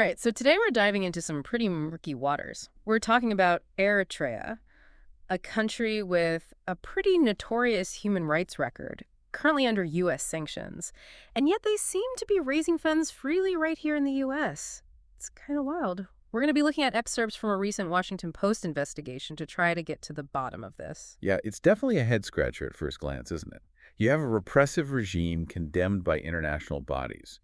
right, so today we're diving into some pretty murky waters. We're talking about Eritrea, a country with a pretty notorious human rights record, currently under U.S. sanctions. And yet they seem to be raising funds freely right here in the U.S. It's kind of wild. We're going to be looking at excerpts from a recent Washington Post investigation to try to get to the bottom of this. Yeah, it's definitely a head-scratcher at first glance, isn't it? You have a repressive regime condemned by international bodies,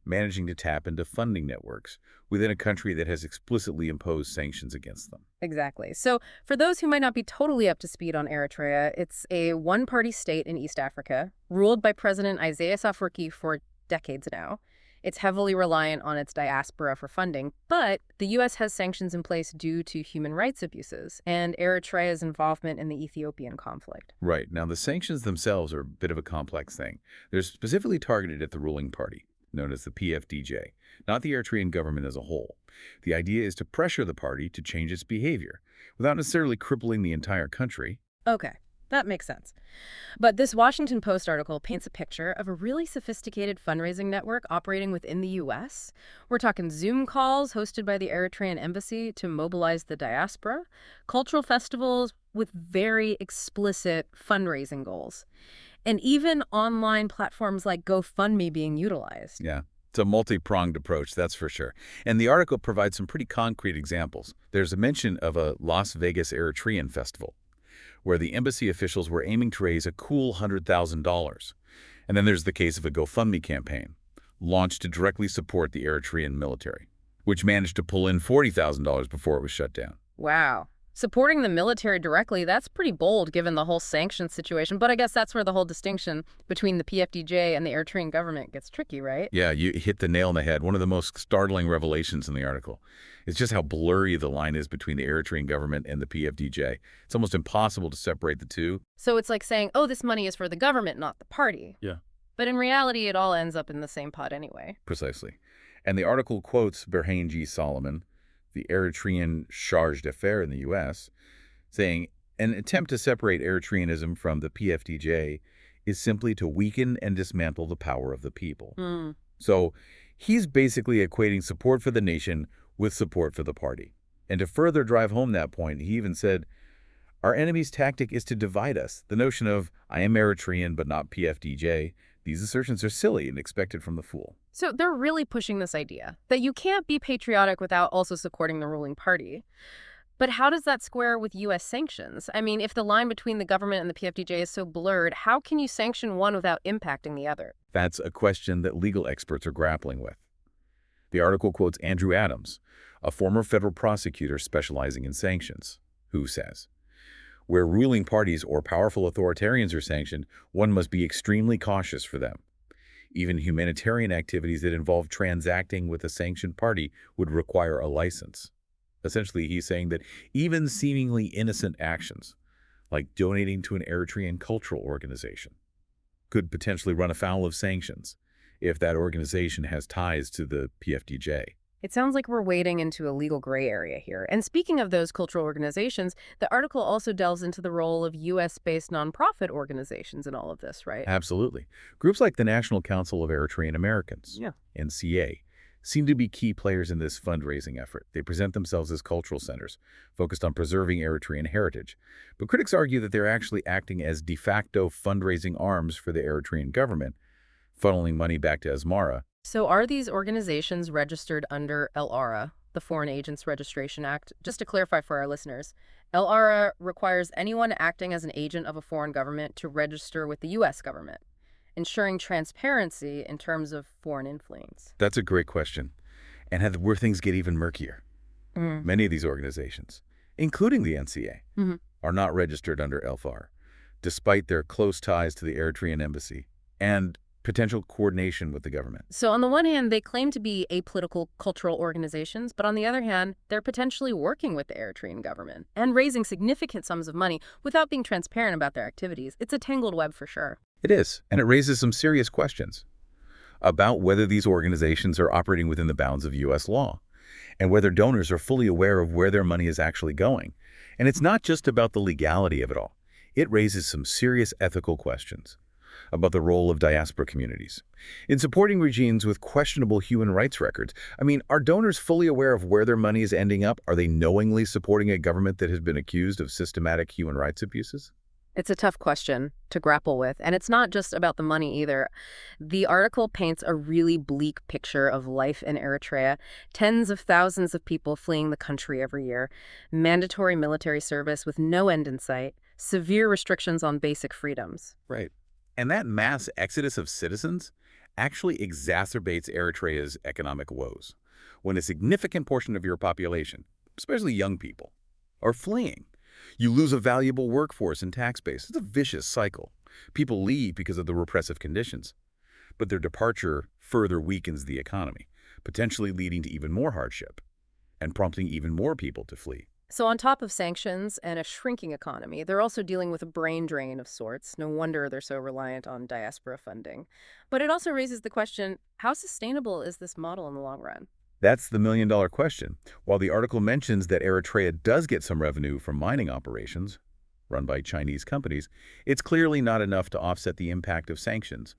managing to tap into funding networks within a country that has explicitly imposed sanctions against them. Exactly. So for those who might not be totally up to speed on Eritrea, it's a one-party state in East Africa, ruled by President Isaias Afwerki for decades now. It's heavily reliant on its diaspora for funding, but the U.S. has sanctions in place due to human rights abuses and Eritrea's involvement in the Ethiopian conflict. Right. Now, the sanctions themselves are a bit of a complex thing. They're specifically targeted at the ruling party, known as the PFDJ, not the Eritrean government as a whole. The idea is to pressure the party to change its behavior, without necessarily crippling the entire country. Okay, that makes sense. But this Washington Post article paints a picture of a really sophisticated fundraising network operating within the U.S. We're talking Zoom calls hosted by the Eritrean embassy to mobilize the diaspora, cultural festivals with very explicit fundraising goals, and even online platforms like GoFundMe being utilized. Yeah, it's a multi-pronged approach, that's for sure. And the article provides some pretty concrete examples. There's a mention of a Las Vegas Eritrean festival, where the embassy officials were aiming to raise a cool $100,000. And then there's the case of a GoFundMe campaign, launched to directly support the Eritrean military, which managed to pull in $40,000 before it was shut down. Wow. Supporting the military directly, that's pretty bold given the whole sanctions situation. But I guess that's where the whole distinction between the PFDJ and the Eritrean government gets tricky, right? Yeah, you hit the nail on the head. One of the most startling revelations in the article is just how blurry the line is between the Eritrean government and the PFDJ. It's almost impossible to separate the two. So it's like saying, oh, this money is for the government, not the party. Yeah. But in reality, it all ends up in the same pot anyway. Precisely. And the article quotes Berhane G. Solomon, the Eritrean charge d'affaires in the U.S., saying, an attempt to separate Eritreanism from the PFDJ is simply to weaken and dismantle the power of the people. So he's basically equating support for the nation with support for the party. And to further drive home that point, he even said, our enemy's tactic is to divide us. The notion of, I am Eritrean but not PFDJ, these assertions are silly and expected from the fool. So they're really pushing this idea that you can't be patriotic without also supporting the ruling party. But how does that square with U.S. sanctions? I mean, if the line between the government and the PFDJ is so blurred, how can you sanction one without impacting the other? That's a question that legal experts are grappling with. The article quotes Andrew Adams, a former federal prosecutor specializing in sanctions, who says, where ruling parties or powerful authoritarians are sanctioned, one must be extremely cautious for them. Even humanitarian activities that involve transacting with a sanctioned party would require a license. Essentially, he's saying that even seemingly innocent actions, like donating to an Eritrean cultural organization, could potentially run afoul of sanctions if that organization has ties to the PFDJ. It sounds like we're wading into a legal gray area here. And speaking of those cultural organizations, the article also delves into the role of U.S.-based nonprofit organizations in all of this, right? Absolutely. Groups like the National Council of Eritrean Americans, NCA, seem to be key players in this fundraising effort. They present themselves as cultural centers, focused on preserving Eritrean heritage. But critics argue that they're actually acting as de facto fundraising arms for the Eritrean government, funneling money back to Asmara. So are these organizations registered under LRA, the Foreign Agents Registration Act? Just to clarify for our listeners, LRA requires anyone acting as an agent of a foreign government to register with the U.S. government, ensuring transparency in terms of foreign influence. That's a great question. And where things get even murkier. Many of these organizations, including the NCA, are not registered under LFAR, despite their close ties to the Eritrean embassy and potential coordination with the government. So on the one hand, they claim to be apolitical cultural organizations, but on the other hand, they're potentially working with the Eritrean government and raising significant sums of money without being transparent about their activities. It's a tangled web for sure. It is, and it raises some serious questions about whether these organizations are operating within the bounds of U.S. law and whether donors are fully aware of where their money is actually going. And it's not just about the legality of it all. It raises some serious ethical questions about the role of diaspora communities in supporting regimes with questionable human rights records. I mean, are donors fully aware of where their money is ending up? Are they knowingly supporting a government that has been accused of systematic human rights abuses? It's a tough question to grapple with, and it's not just about the money either. The article paints a really bleak picture of life in Eritrea. Tens of thousands of people fleeing the country every year, mandatory military service with no end in sight, severe restrictions on basic freedoms. Right. And that mass exodus of citizens actually exacerbates Eritrea's economic woes when a significant portion of your population, especially young people, are fleeing. You lose a valuable workforce and tax base. It's a vicious cycle. People leave because of the repressive conditions, but their departure further weakens the economy, potentially leading to even more hardship and prompting even more people to flee. So, on top of sanctions and a shrinking economy, they're also dealing with a brain drain of sorts. No wonder they're so reliant on diaspora funding. But it also raises the question, how sustainable is this model in the long run? That's the million-dollar question. While the article mentions that Eritrea does get some revenue from mining operations run by Chinese companies, it's clearly not enough to offset the impact of sanctions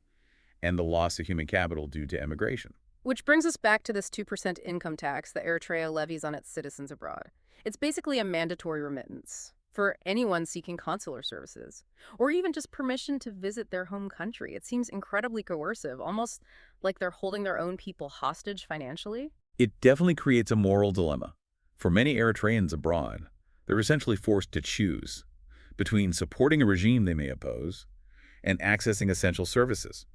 and the loss of human capital due to emigration. Which brings us back to this 2% income tax that Eritrea levies on its citizens abroad. It's basically a mandatory remittance for anyone seeking consular services, or even just permission to visit their home country. It seems incredibly coercive, almost like they're holding their own people hostage financially. It definitely creates a moral dilemma. For many Eritreans abroad, they're essentially forced to choose between supporting a regime they may oppose and accessing essential services,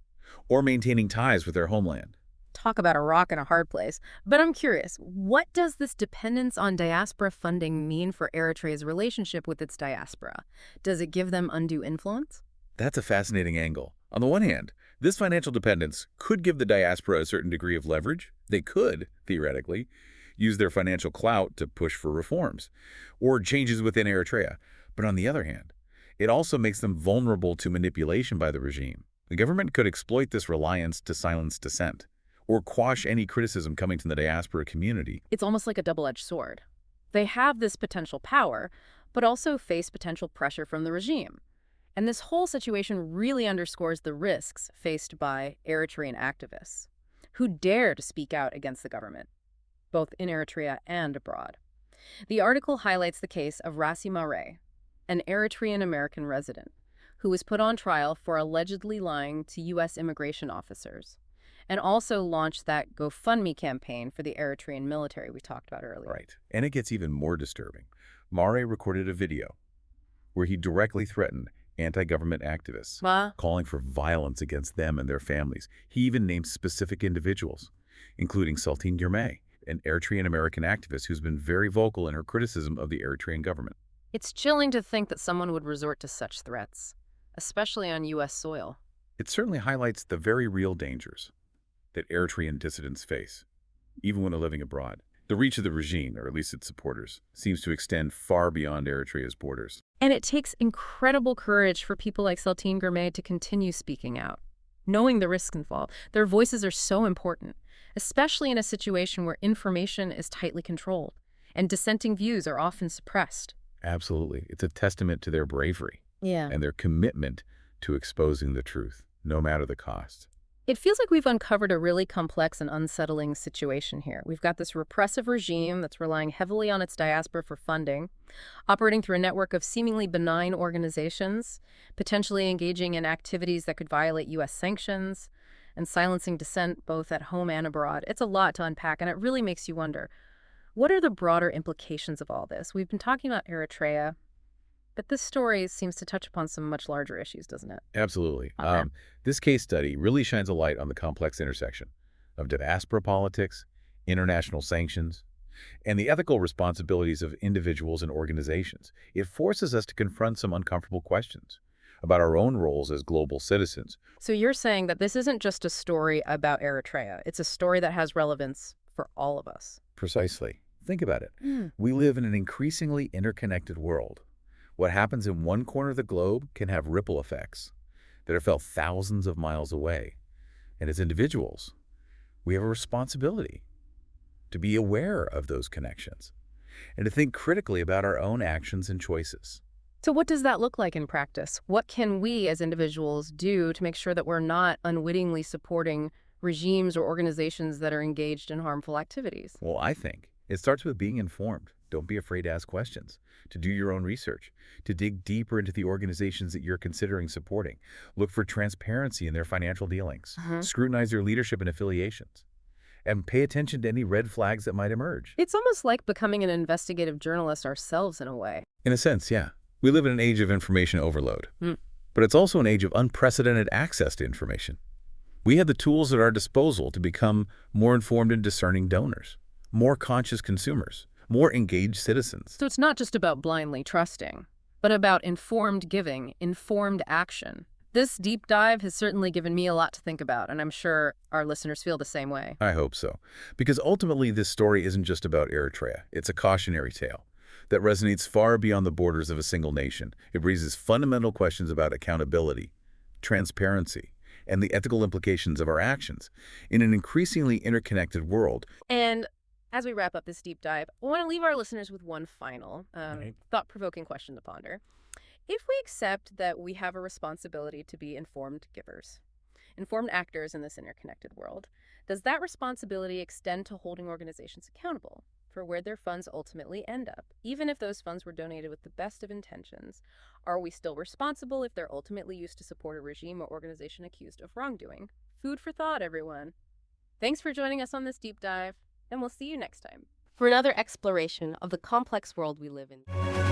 or maintaining ties with their homeland. Talk about a rock and a hard place. But I'm curious, what does this dependence on diaspora funding mean for Eritrea's relationship with its diaspora? Does it give them undue influence? That's a fascinating angle. On the one hand, this financial dependence could give the diaspora a certain degree of leverage. They could, theoretically, use their financial clout to push for reforms or changes within Eritrea. But on the other hand, it also makes them vulnerable to manipulation by the regime. The government could exploit this reliance to silence dissent or quash any criticism coming from the diaspora community. It's almost like a double-edged sword. They have this potential power, but also face potential pressure from the regime. And this whole situation really underscores the risks faced by Eritrean activists who dare to speak out against the government, both in Eritrea and abroad. The article highlights the case of Rassi Mare, an Eritrean-American resident, who was put on trial for allegedly lying to U.S. immigration officers, and also launched that GoFundMe campaign for the Eritrean military we talked about earlier. Right. And it gets even more disturbing. Mare recorded a video where he directly threatened anti-government activists, calling for violence against them and their families. He even named specific individuals, including Saltine Girmay, an Eritrean-American activist who's been very vocal in her criticism of the Eritrean government. It's chilling to think that someone would resort to such threats, especially on U.S. soil. It certainly highlights the very real dangers that Eritrean dissidents face, even when they're living abroad. The reach of the regime, or at least its supporters, seems to extend far beyond Eritrea's borders. And it takes incredible courage for people like Saltine Girmay to continue speaking out, knowing the risks involved. Their voices are so important, especially in a situation where information is tightly controlled and dissenting views are often suppressed. Absolutely. It's a testament to their bravery and their commitment to exposing the truth, no matter the cost. It feels like we've uncovered a really complex and unsettling situation here. We've got this repressive regime that's relying heavily on its diaspora for funding, operating through a network of seemingly benign organizations, potentially engaging in activities that could violate U.S. sanctions, and silencing dissent both at home and abroad. It's a lot to unpack, and it really makes you wonder, what are the broader implications of all this? We've been talking about Eritrea, but this story seems to touch upon some much larger issues, doesn't it? Absolutely. Okay. This case study really shines a light on the complex intersection of diaspora politics, international sanctions, and the ethical responsibilities of individuals and organizations. It forces us to confront some uncomfortable questions about our own roles as global citizens. So you're saying that this isn't just a story about Eritrea. It's a story that has relevance for all of us. Precisely. Think about it. We live in an increasingly interconnected world. What happens in one corner of the globe can have ripple effects that are felt thousands of miles away. And as individuals, we have a responsibility to be aware of those connections and to think critically about our own actions and choices. So what does that look like in practice? What can we as individuals do to make sure that we're not unwittingly supporting regimes or organizations that are engaged in harmful activities? Well, I think it starts with being informed. Don't be afraid to ask questions, to do your own research, to dig deeper into the organizations that you're considering supporting. Look for transparency in their financial dealings. Mhm. Scrutinize their leadership and affiliations. And pay attention to any red flags that might emerge. It's almost like becoming an investigative journalist ourselves in a way. In a sense, yeah. We live in an age of information overload, Mm. but it's also an age of unprecedented access to information. We have the tools at our disposal to become more informed and discerning donors, more conscious consumers, more engaged citizens. So it's not just about blindly trusting, but about informed giving, informed action. This deep dive has certainly given me a lot to think about, and I'm sure our listeners feel the same way. I hope so. Because ultimately, this story isn't just about Eritrea. It's a cautionary tale that resonates far beyond the borders of a single nation. It raises fundamental questions about accountability, transparency, and the ethical implications of our actions in an increasingly interconnected world. And as we wrap up this deep dive, I want to leave our listeners with one final Right. thought-provoking question to ponder. If we accept that we have a responsibility to be informed givers, informed actors in this interconnected world, does that responsibility extend to holding organizations accountable for where their funds ultimately end up? Even if those funds were donated with the best of intentions, are we still responsible if they're ultimately used to support a regime or organization accused of wrongdoing? Food for thought, everyone. Thanks for joining us on this deep dive, and we'll see you next time for another exploration of the complex world we live in.